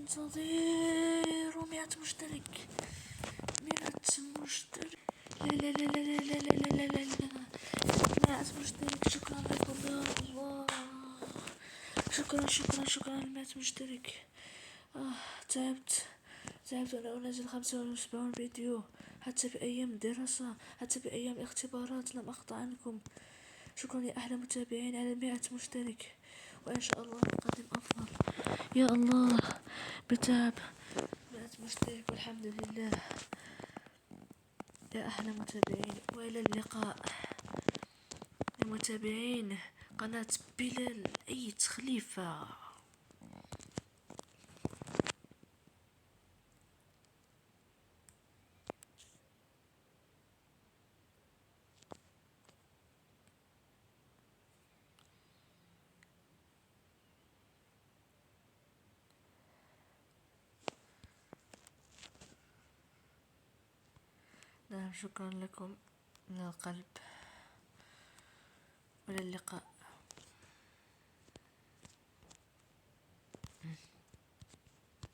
ننتظر 100 مشترك. 100 مشترك. لا لا لا لا لا لا لا لا لا لا. 100 مشترك. شكرا لكم يا الله. شكرا شكرا شكرا ل 100 مشترك. تعبت وانا انزل 75 فيديو، حتى في ايام الدراسة، حتى في ايام الاختبارات لم اقطع عنكم. شكرا يا احلى متابعين على 100 مشترك، وان شاء الله نقدم افضل. يا الله بتعب 100 مشترك والحمد لله. يا احلى متابعين والى اللقاء يا متابعين قناة بلال ايت خليفة. نعم شكرا لكم من القلب، والى اللقاء.